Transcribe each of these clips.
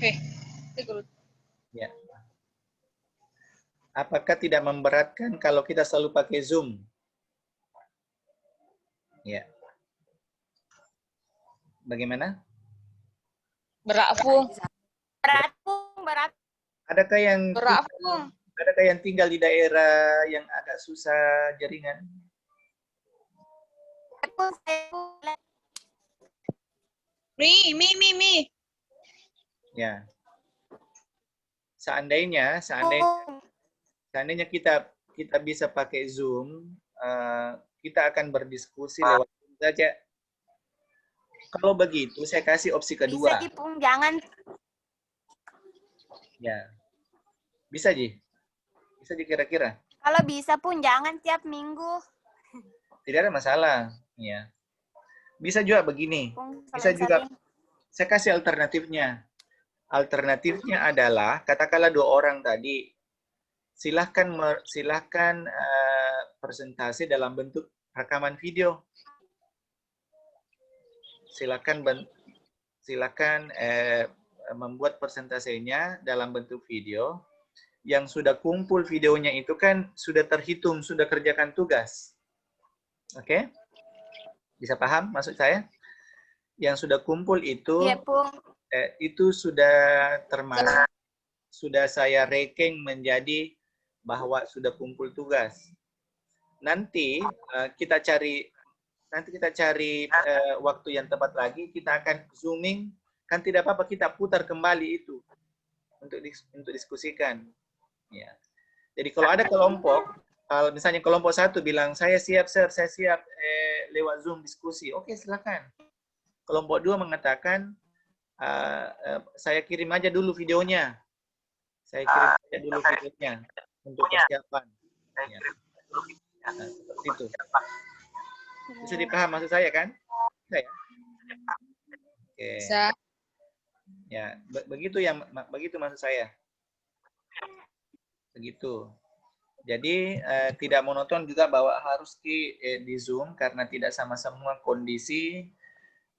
Oke. Ya. Apakah tidak memberatkan kalau kita selalu pakai Zoom? Ya. Bagaimana? Berat, Pung. Berat. Adakah yang tinggal di daerah yang agak susah jaringan? Mi. Ya. Seandainya kita bisa pakai Zoom, kita akan berdiskusi lewat Zoom saja. Kalau begitu, saya kasih opsi kedua. Bisa, Pung, jangan. Ya. Bisa, Ji? Bisa kira-kira? Kalau bisa pun jangan tiap minggu. Tidak ada masalah. Ya. Bisa juga begini. Pung, Bisa juga, saya kasih alternatifnya. Alternatifnya adalah, katakanlah 2 orang tadi, silahkan presentasi dalam bentuk rekaman video. Silakan membuat presentasinya dalam bentuk video. Yang sudah kumpul videonya itu kan sudah terhitung, sudah kerjakan tugas. Oke? Bisa paham maksud saya? Yang sudah kumpul itu, ya, Pung. Itu sudah termasuk, sudah saya ranking menjadi bahwa sudah kumpul tugas. Nanti kita cari waktu yang tepat lagi, kita akan zooming, kan tidak apa-apa kita putar kembali itu untuk diskusikan. Ya. Jadi kalau ada kelompok, misalnya kelompok 1 bilang saya siap sir, saya siap lewat Zoom diskusi, oke silakan. Kelompok 2 mengatakan saya kirim aja dulu videonya, untuk persiapan. Ya. Nah, seperti itu. Bisa dipaham maksud saya kan? Bisa ya? Oke. Bisa. Ya, begitu maksud saya. Begitu. Jadi tidak monoton juga bahwa harus di Zoom karena tidak sama semua kondisi,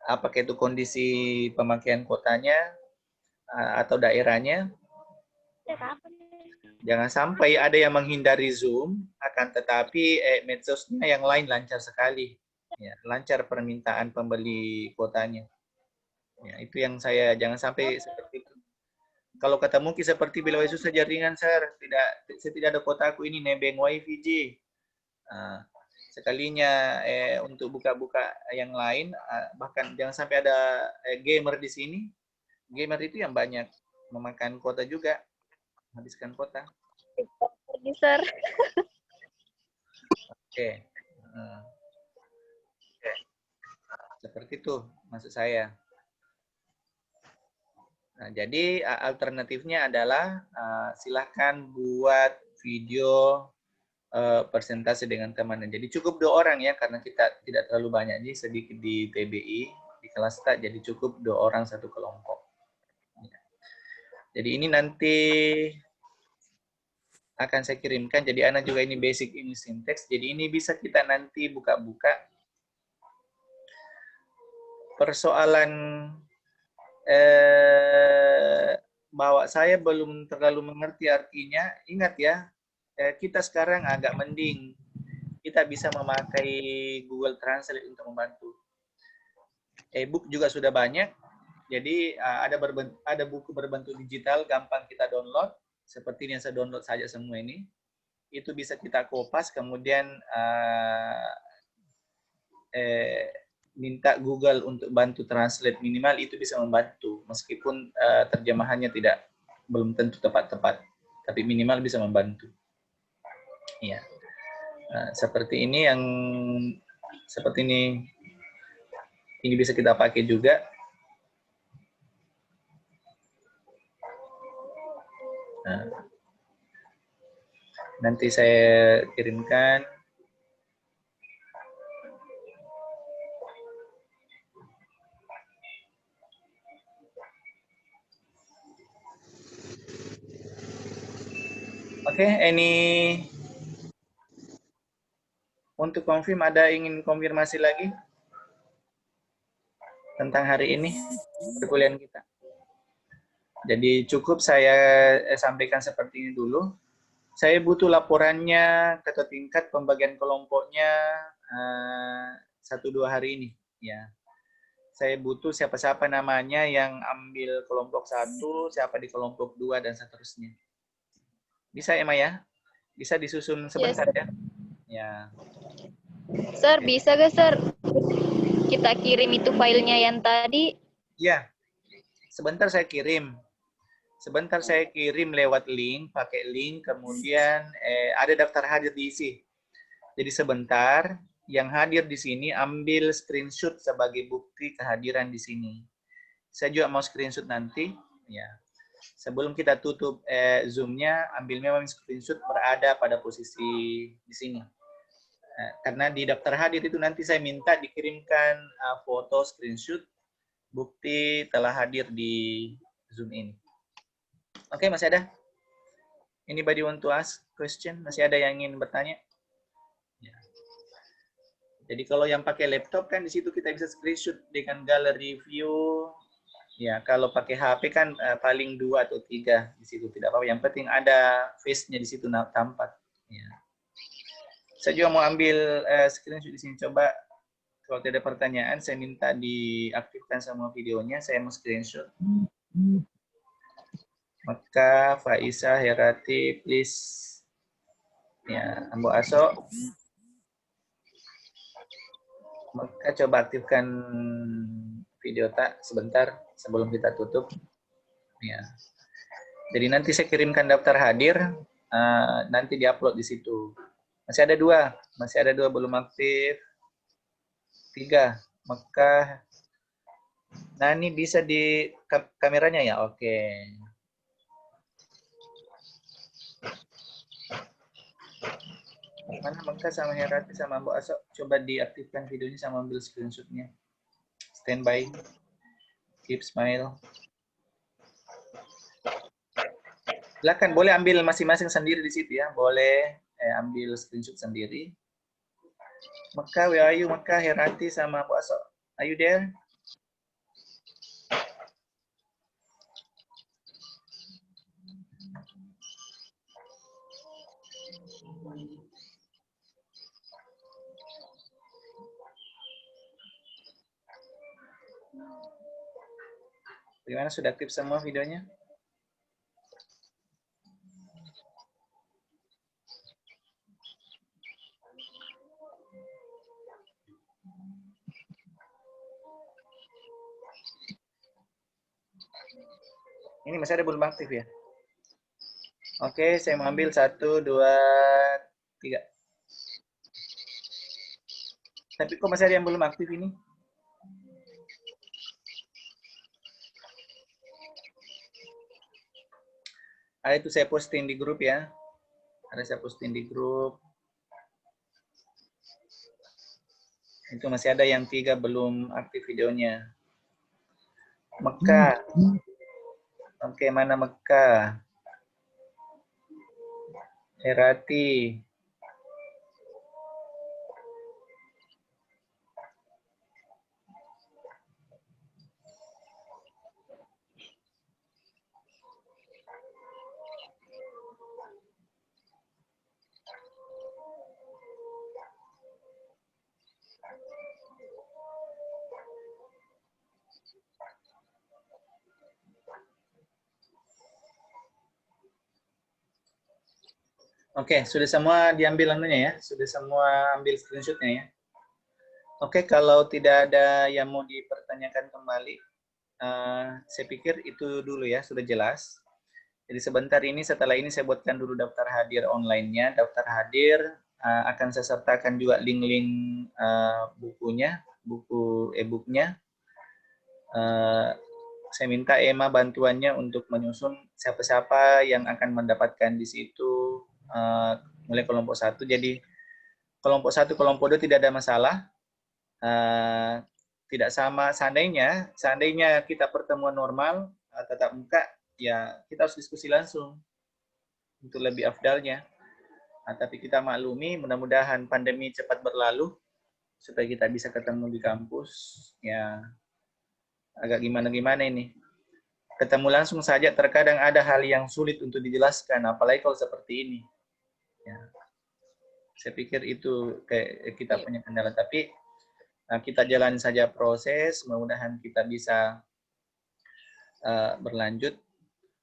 apakah itu kondisi pemakaian kuotanya atau daerahnya. Jangan sampai ada yang menghindari Zoom, akan tetapi medsosnya yang lain lancar sekali. Ya, lancar permintaan pembeli kuotanya. Ya, itu yang saya jangan sampai seperti itu. Kalau kata Muki seperti bila susah jaringan, saya tidak ada kotaku ini nebeng wifi Ji. Sekalinya untuk buka-buka yang lain, bahkan jangan sampai ada gamer di sini. Gamer itu yang banyak memakan kuota juga, habiskan kuota. Oke. Seperti itu maksud saya. Nah, jadi alternatifnya adalah silahkan buat video presentasi dengan teman. Jadi cukup 2 orang ya, karena kita tidak terlalu banyak, jadi sedikit di PBI, di kelas tak, jadi cukup 2 orang satu kelompok. Jadi ini nanti akan saya kirimkan, jadi Ana juga ini basic English syntax, jadi ini bisa kita nanti buka-buka. Persoalan bahwa saya belum terlalu mengerti artinya, ingat ya, kita sekarang agak mending. Kita bisa memakai Google Translate untuk membantu. E-book juga sudah banyak, jadi ada buku berbentuk digital, gampang kita download, seperti yang saya download saja semua ini. Itu bisa kita kopas, kemudian minta Google untuk bantu translate, minimal itu bisa membantu, meskipun terjemahannya belum tentu tepat-tepat, tapi minimal bisa membantu. Ya, seperti ini ini bisa kita pakai juga. Nanti saya kirimkan. Oke, ini untuk confirm, ada ingin konfirmasi lagi tentang hari ini perkuliahan kita? Jadi cukup saya sampaikan seperti ini dulu. Saya butuh laporannya atau tingkat pembagian kelompoknya 1-2 hari ini. Ya, saya butuh siapa-siapa namanya yang ambil kelompok 1, siapa di kelompok 2 dan seterusnya. Bisa ya, Maya? Bisa disusun sebentar ya? Ya. Sir, bisa gak, Sir? Kita kirim itu filenya yang tadi. Ya, sebentar saya kirim. Sebentar saya kirim lewat link, pakai link, kemudian ada daftar hadir diisi. Jadi sebentar, yang hadir di sini ambil screenshot sebagai bukti kehadiran di sini. Saya juga mau screenshot nanti, ya. Sebelum kita tutup Zoom-nya, ambil memang screenshot berada pada posisi di sini. Karena di daftar hadir itu nanti saya minta dikirimkan foto screenshot bukti telah hadir di Zoom ini. Oke, masih ada? Anybody want to ask question? Masih ada yang ingin bertanya? Ya. Jadi kalau yang pakai laptop kan di situ kita bisa screenshot dengan gallery view. Ya, kalau pakai HP kan paling 2 atau 3 di situ tidak apa-apa. Yang penting ada face-nya di situ tampak. Ya. Saya juga mau ambil screenshot di sini. Coba kalau tidak ada pertanyaan, saya minta diaktifkan semua videonya. Saya mau screenshot. Maka Faiza, Herati, please. Ya, Ambo Aso. Maka coba aktifkan video tak sebentar sebelum kita tutup. Ya. Jadi nanti saya kirimkan daftar hadir, nanti diupload di situ. Masih ada 2 belum aktif. 3. Maka Nani bisa di kameranya ya? Oke. Mana Mekah sama Herati sama Mbak Asok, coba diaktifkan videonya sama ambil screenshotnya. Standby. Keep smile. Silakan, boleh ambil masing-masing sendiri di situ ya. Boleh ambil screenshot sendiri. Mekah, where are you? Mekah, Herati sama Mbak Asok. Are you there? Bagaimana, sudah aktif semua videonya? Ini masih ada belum aktif ya? Oke, saya mau ambil 1, 2, 3. Tapi kok masih ada yang belum aktif ini? Ada itu saya posting di grup ya. Ada saya posting di grup. Itu masih ada yang 3 belum aktif videonya. Mekah. Oke, mana Mekah? Herati. Oke, sudah semua diambil anunya ya? Sudah semua ambil screenshotnya ya? Oke, kalau tidak ada yang mau dipertanyakan kembali, saya pikir itu dulu ya, sudah jelas. Jadi sebentar ini, setelah ini saya buatkan dulu daftar hadir online-nya. Daftar hadir akan saya sertakan juga link-link bukunya, buku e-booknya. Saya minta Emma bantuannya untuk menyusun siapa-siapa yang akan mendapatkan di situ mulai kelompok 1. Jadi kelompok 1, kelompok 2 tidak ada masalah. Tidak sama, seandainya kita pertemuan normal tatap muka, ya kita harus diskusi langsung untuk lebih afdalnya. Tapi kita maklumi, mudah-mudahan pandemi cepat berlalu supaya kita bisa ketemu di kampus. Ya agak gimana-gimana ini. ketemu langsung saja terkadang ada hal yang sulit untuk dijelaskan, apalagi kalau seperti ini. Ya. Saya pikir itu kayak kita punya kendala, tapi kita jalan saja proses, mudah-mudahan kita bisa berlanjut.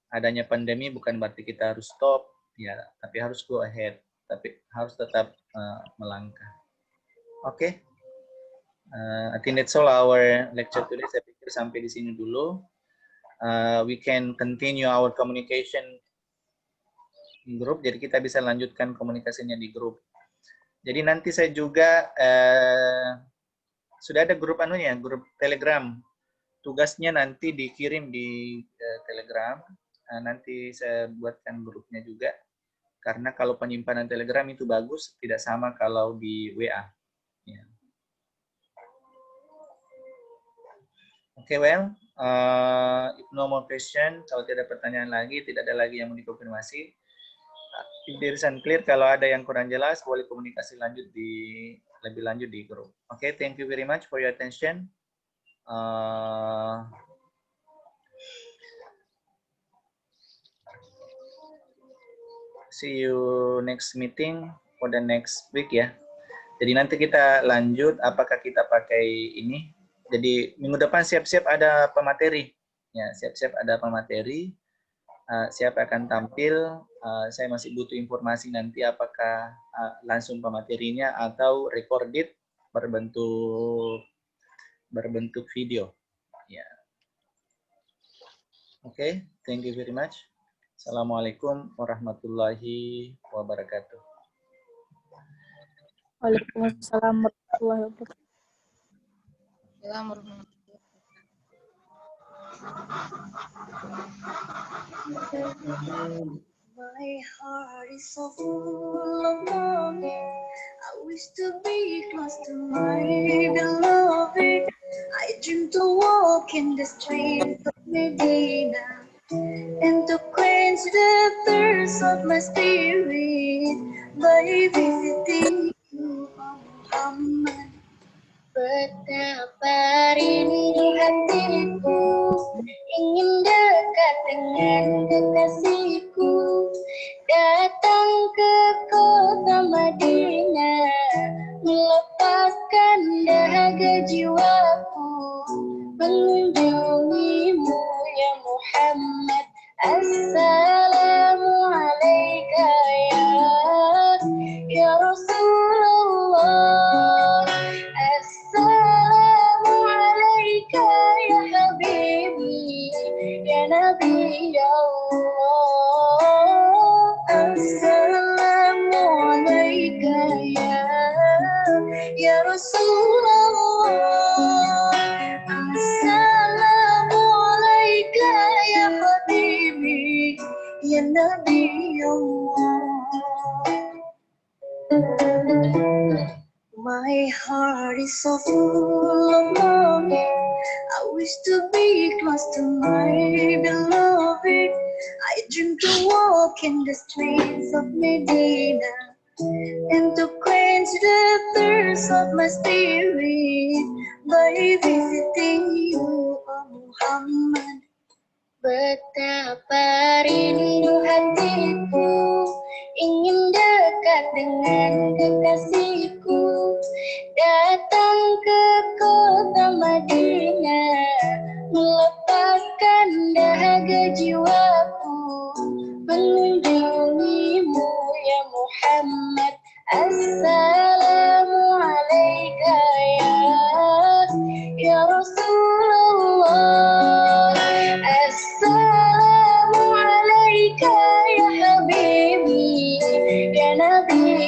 Adanya pandemi bukan berarti kita harus stop, ya, tapi harus go ahead, tapi harus tetap melangkah. Oke. I think that's all our lecture today. Saya pikir sampai di sini dulu. We can continue our communication in group. Jadi kita bisa lanjutkan komunikasinya di grup. Jadi nanti saya juga sudah ada grup anunya, grup Telegram. Tugasnya nanti dikirim di Telegram. Nanti saya buatkan grupnya juga. Karena kalau penyimpanan Telegram itu bagus, tidak sama kalau di WA. Ya. Oke, well, if no more question, kalau tidak ada pertanyaan lagi, tidak ada lagi yang mau dikonfirmasi. If there is unclear, kalau ada yang kurang jelas, boleh komunikasi lebih lanjut di grup. Oke, thank you very much for your attention. See you next meeting for the next week ya. Jadi nanti kita lanjut, apakah kita pakai ini. Jadi minggu depan siap-siap ada pemateri. Ya, siap-siap ada pemateri. Siapa akan tampil? Saya masih butuh informasi nanti apakah langsung pematerinya atau recorded berbentuk video. Ya. Oke, thank you very much. Assalamualaikum warahmatullahi wabarakatuh. Waalaikumsalam warahmatullahi wabarakatuh. My heart is so full of longing. I wish to be close to my beloved. I dream to walk in the streets of Medina and to quench the thirst of my spirit by visiting you, Muhammad. Betapa rindu hatiku ingin dekat dengan kekasihku, datang ke kota Madinah, melepaskan dahaga jiwaku, mengunjungimu ya Muhammad. Assalamu alaika ya Rasulullah. Assalamu alaika ya Habibi ya Nabi Allah. Assalamu alaika ya Rasulullah. Assalamu alaika ya Habibi ya Nabi Allah. My heart is so full of longing. I wish to be close to my beloved. I dream to walk in the streets of Medina and to quench the thirst of my spirit by visiting you, O Muhammad. Betapa rindu hatiku ingin dekat dengan kekasihku, datang ke kota Madinah, melepaskan dahaga jiwaku, mengunjungimu ya Muhammad. Assalamu alaika ya Rasulullah. Assalamu alaika ya Habibi ya Nabi